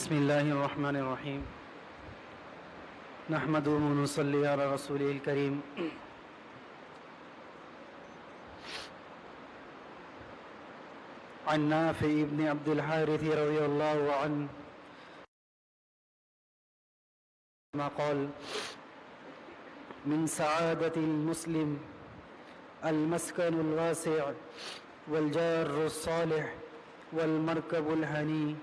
بسم اللہ الرحمن الرحیم نحمد و نصلی علی رسول الکریم عن نافع بن عبد الحارث رضی اللہ عنہ ما قال من سعادة المسلم المسكن الواسع والجار الصالح والمركب الهني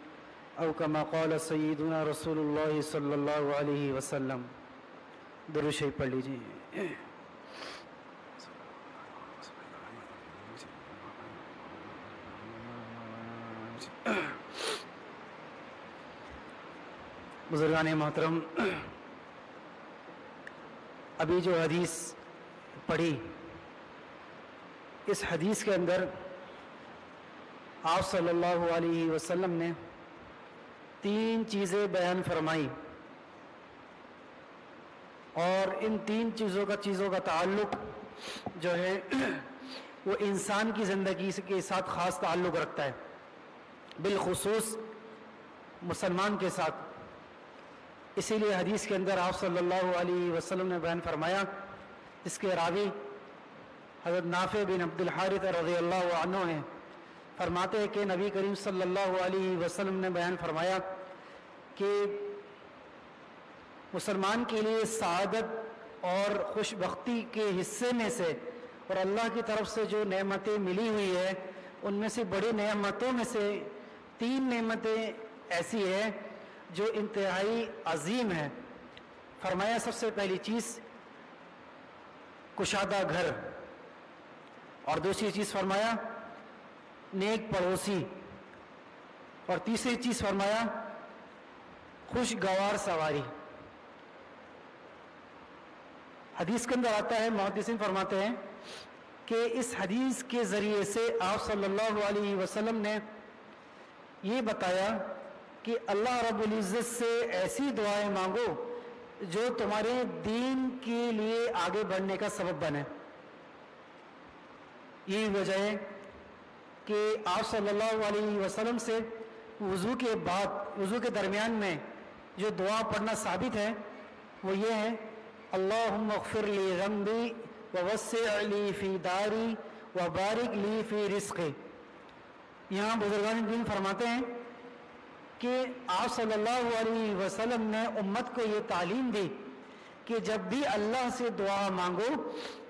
او كما قال سیدنا رسول اللہ صلی اللہ علیہ وسلم. درود شریف پڑھ لیجیے. بزرگان محترم، ابھی جو حدیث پڑھی، اس حدیث کے اندر آپ صلی اللہ علیہ وسلم نے تین چیزیں بیان فرمائی، اور ان تین چیزوں کا تعلق جو ہے وہ انسان کی زندگی کے ساتھ خاص تعلق رکھتا ہے، بالخصوص مسلمان کے ساتھ. اسی لیے حدیث کے اندر آپ صلی اللہ علیہ وسلم نے بیان فرمایا، اس کے راوی حضرت نافع بن عبد الحارث رضی اللہ عنہ ہیں، فرماتے ہیں کہ نبی کریم صلی اللہ علیہ وسلم نے بیان فرمایا کہ مسلمان کے لیے سعادت اور خوش بختی کے حصے میں سے اور اللہ کی طرف سے جو نعمتیں ملی ہوئی ہے، ان میں سے بڑی نعمتوں میں سے تین نعمتیں ایسی ہیں جو انتہائی عظیم ہیں. فرمایا سب سے پہلی چیز کشادہ گھر، اور دوسری چیز فرمایا نیک پڑوسی، اور تیسری چیز فرمایا خوشگوار سواری. حدیث کے اندر آتا ہے، محدثین فرماتے ہیں کہ اس حدیث کے ذریعے سے آپ صلی اللہ علیہ وسلم نے یہ بتایا کہ اللہ رب العزت سے ایسی دعائیں مانگو جو تمہارے دین کے لیے آگے بڑھنے کا سبب بنے. یہی وجہ ہے کہ آپ صلی اللہ علیہ وسلم سے وضو کے بعد، وضو کے درمیان میں جو دعا پڑھنا ثابت ہے وہ یہ ہے، اللہم اغفر لی ذنبی ووسع لی فی داری وبارک لی فی رزقی. یہاں بزرگان دین فرماتے ہیں کہ آپ صلی اللہ علیہ وسلم نے امت کو یہ تعلیم دی کہ جب بھی اللہ سے دعا مانگو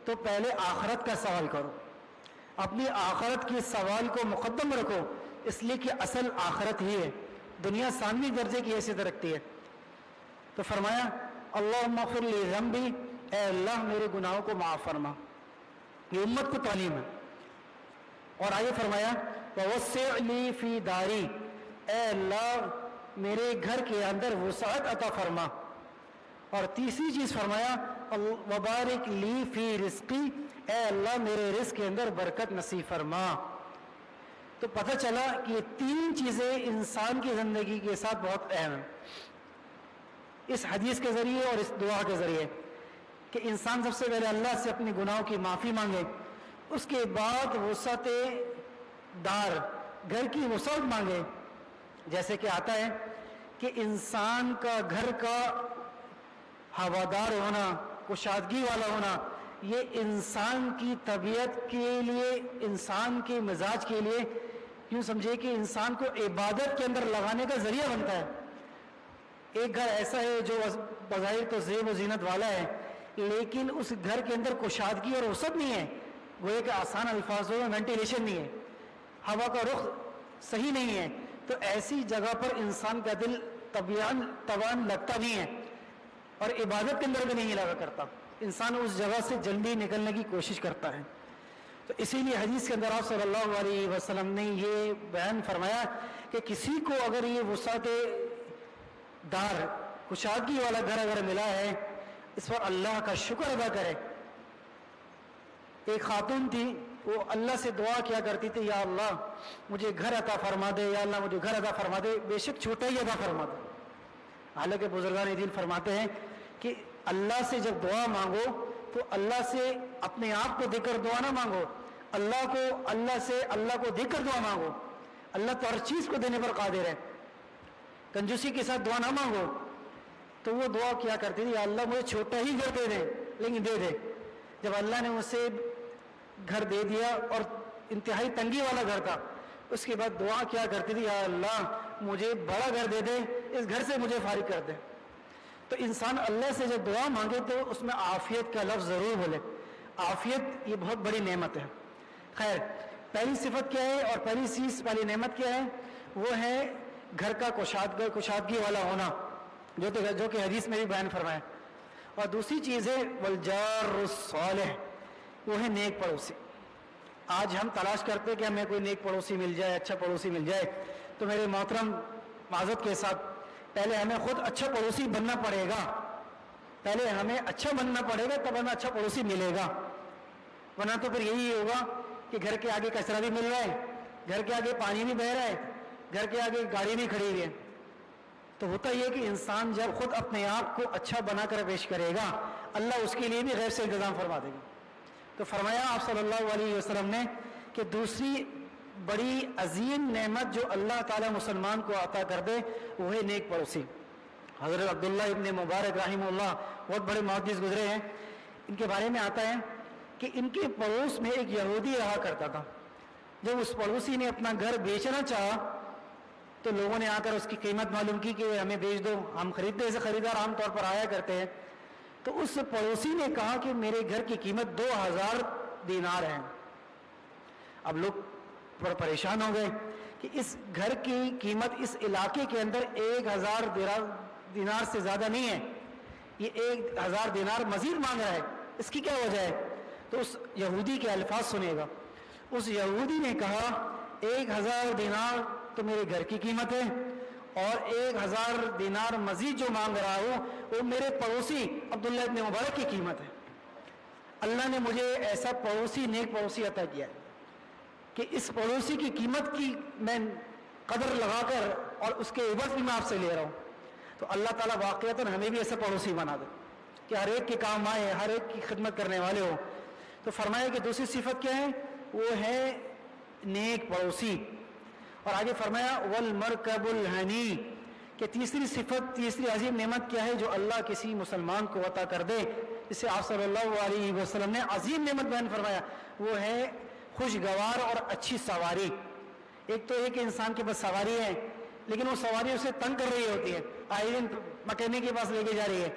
تو پہلے آخرت کا سوال کرو، اپنی آخرت کے سوال کو مقدم رکھو، اس لیے کہ اصل آخرت ہی ہے، دنیا ثانوی درجے کی حیثیت رکھتی ہے. تو فرمایا اللہم اغفر لی ذنبی، اے اللہ میرے گناہوں کو معاف فرما. یہ امت کو تعلیم ہے. اور آگے فرمایا ووسع لی فی داری، اے اللہ میرے گھر کے اندر وسعت عطا فرما. اور تیسری چیز فرمایا وبارک لی فی رزقی، اے اللہ میرے رزق کے اندر برکت نصیب فرما. تو پتہ چلا کہ یہ تین چیزیں انسان کی زندگی کے ساتھ بہت اہم ہیں اس حدیث کے ذریعے اور اس دعا کے ذریعے، کہ انسان سب سے پہلے اللہ سے اپنے گناہوں کی معافی مانگے، اس کے بعد وسعت دار، گھر کی وسعت مانگے. جیسے کہ آتا ہے کہ انسان کا گھر کا ہوادار ہونا، کشادگی والا ہونا، یہ انسان کی طبیعت کے لیے، انسان کے مزاج کے لیے یوں سمجھے کہ انسان کو عبادت کے اندر لگانے کا ذریعہ بنتا ہے. ایک گھر ایسا ہے جو بظاہر تو زیب و زینت والا ہے، لیکن اس گھر کے اندر کشادگی اور وسعت نہیں ہے، گویا کہ آسان الفاظوں میں وینٹیلیشن نہیں ہے، ہوا کا رخ صحیح نہیں ہے، تو ایسی جگہ پر انسان کا دل طبعاً لگتا نہیں ہے اور عبادت کے اندر بھی نہیں لگا کرتا. انسان اس جگہ سے جلدی نکلنے کی کوشش کرتا ہے. تو اسی لیے حدیث کے اندر آپ صلی اللہ علیہ وسلم نے یہ بیان فرمایا کہ کسی کو اگر یہ وسعت دار، کشادگی والا گھر اگر ملا ہے، اس پر اللہ کا شکر ادا کرے. ایک خاتون تھی، وہ اللہ سے دعا کیا کرتی تھی، یا اللہ مجھے گھر عطا فرما دے، یا اللہ مجھے گھر عطا فرما دے، بے شک چھوٹا ہی عطا فرما دے. حالانکہ بزرگان دین فرماتے ہیں کہ اللہ سے جب دعا مانگو تو اللہ سے اپنے آپ کو دے کر دعا نہ مانگو، اللہ کو دے کر دعا مانگو. اللہ تو ہر چیز کو دینے پر قادر ہے. کنجوسی کے ساتھ دعا نہ مانگو. تو وہ دعا کیا کرتی تھی, یا اللہ مجھے چھوٹا ہی گھر دے دے لیکن دے دے. جب اللہ نے اسے گھر دے دیا اور انتہائی تنگی والا گھر تھا, اس کے بعد دعا کیا کرتی تھی, یا اللہ مجھے بڑا گھر دے دے, اس گھر سے مجھے فارغ کر دے. تو انسان اللہ سے جب دعا مانگے تو اس میں عافیت کا لفظ ضرور بولے. عافیت یہ بہت بڑی نعمت ہے. خیر, پہلی صفت کیا ہے اور پہلی چیز, پہلی نعمت کیا ہے؟ وہ ہے گھر کا کشادگی والا ہونا, جو کہ حدیث میں بھی بیان فرمایا. اور دوسری چیز ہے والجار الصالح, وہ ہے نیک پڑوسی. آج ہم تلاش کرتے ہیں کہ ہمیں کوئی نیک پڑوسی مل جائے, اچھا پڑوسی مل جائے. تو میرے محترم معذرت کے ساتھ, پہلے ہمیں خود اچھا پڑوسی بننا پڑے گا. پہلے ہمیں اچھا بننا پڑے گا, تب ہمیں اچھا پڑوسی ملے گا. ورنہ تو پھر یہی ہوگا کہ گھر کے آگے کچرا بھی مل رہا ہے, گھر کے آگے پانی بھی بہ رہا ہے, گھر کے آگے گاڑی بھی کھڑی ہوئی ہے. تو ہوتا یہ کہ انسان جب خود اپنے آپ کو اچھا بنا کر پیش کرے گا, اللہ اس کے لیے بھی غیب سے انتظام فرما دے گا. تو فرمایا آپ صلی اللہ علیہ وسلم نے کہ دوسری بڑی عظیم نعمت جو اللہ تعالیٰ مسلمان کو عطا کر دے وہ ہے نیک پڑوسی. حضرت عبداللہ ابن مبارک رحمہ اللہ بہت بڑے محدث گزرے ہیں. ان کے بارے میں آتا ہے کہ ان کے پڑوس میں ایک یہودی رہا کرتا تھا. جب اس پڑوسی نے اپنا گھر بیچنا چاہا تو لوگوں نے آ کر اس کی قیمت معلوم کی کہ ہمیں بیچ دو, ہم خریدتے, ایسے خریدار عام طور پر آیا کرتے ہیں. تو اس پڑوسی نے کہا کہ میرے گھر کی قیمت 2000 دینار ہے. اب لوگ بڑا پریشان ہو گئے کہ اس گھر کی قیمت اس علاقے کے اندر 1000 دینار سے زیادہ نہیں ہے, یہ 1000 دینار مزید مانگ رہا ہے, اس کی کیا وجہ ہے؟ تو اس یہودی کے الفاظ سنیے گا. اس یہودی نے کہا 1000 دینار تو میرے گھر کی قیمت ہے, اور 1000 دینار مزید جو مانگ رہا ہوں وہ میرے پڑوسی عبداللہ ابن مبارک کی قیمت ہے. اللہ نے مجھے ایسا پڑوسی, نیک پڑوسی عطا کیا ہے کہ اس پڑوسی کی قیمت کی میں قدر لگا کر اور اس کے عوض بھی میں آپ سے لے رہا ہوں. تو اللہ تعالیٰ واقعتاً ہمیں بھی ایسا پڑوسی بنا دے کہ ہر ایک کے کام آئے, ہر ایک کی خدمت کرنے والے ہو. تو فرمایا کہ دوسری صفت کیا ہے؟ وہ ہے نیک پڑوسی. اور آگے فرمایا والمرکب الحنی, کہ تیسری صفت, تیسری عظیم نعمت کیا ہے جو اللہ کسی مسلمان کو عطا کر دے, جسے آپ صلی اللہ علیہ وسلم نے عظیم نعمت بیان فرمایا, وہ ہے خوشگوار اور اچھی سواری. ایک تو ایک انسان کے پاس سواری ہے لیکن وہ سواری اسے تنگ کر رہی ہوتی ہے, آئے دن مکینک کے پاس لے کے جا رہی ہے,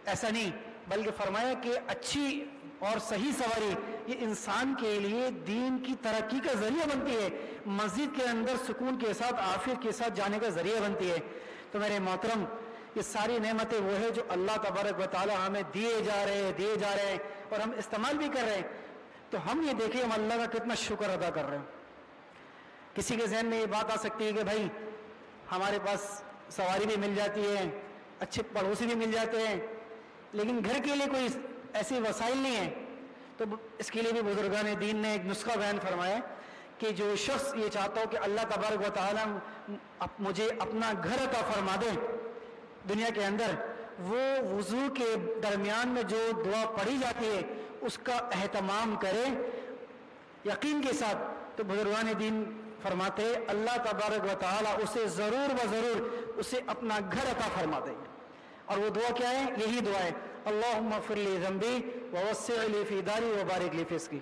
ایسا نہیں, بلکہ فرمایا کہ اچھی اور صحیح سواری یہ انسان کے لیے دین کی ترقی کا ذریعہ بنتی ہے, مسجد کے اندر سکون کے ساتھ, عافیت کے ساتھ جانے کا ذریعہ بنتی ہے. تو میرے محترم, یہ ساری نعمتیں وہ ہے جو اللہ تبارک و تعالی ہمیں دیے جا رہے ہیں اور ہم استعمال بھی کر رہے ہیں. تو ہم یہ دیکھیں ہم اللہ کا کتنا شکر ادا کر رہے ہیں. کسی کے ذہن میں یہ بات آ سکتی ہے کہ بھائی ہمارے پاس سواری بھی مل جاتی ہے, اچھے پڑوسی بھی مل جاتے ہیں, لیکن گھر کے لیے کوئی ایسے وسائل نہیں ہیں. تو اس کے لیے بھی بزرگان دین نے ایک نسخہ بیان فرمایا کہ جو شخص یہ چاہتا ہو کہ اللہ تبارک و تعالیٰ مجھے اپنا گھر عطا فرما دے دنیا کے اندر, وہ وضو کے درمیان میں جو دعا پڑھی جاتی ہے اس کا اہتمام کرے یقین کے ساتھ. تو بزرگان دین فرماتے ہیں اللہ تبارک و تعالیٰ اسے ضرور و ضرور اسے اپنا گھر عطا فرما دیں گے. اور وہ دعا کیا ہے؟ یہی دعا ہے اللہم اغفر لی ذنبی ووسع لی فی داری وبارک لی فی رزقی.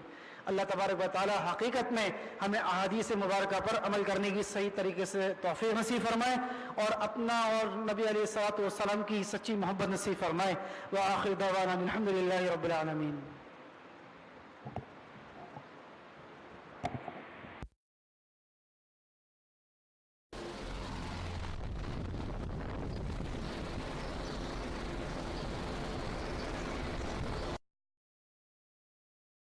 اللہ تبارک و تعالی حقیقت میں ہمیں احادیث مبارکہ پر عمل کرنے کی صحیح طریقے سے توفیق نصیب فرمائے اور اپنا اور نبی علیہ الصلوۃ والسلام کی سچی محبت نصیب فرمائے. وآخر دعوانا الحمد للہ رب العالمین.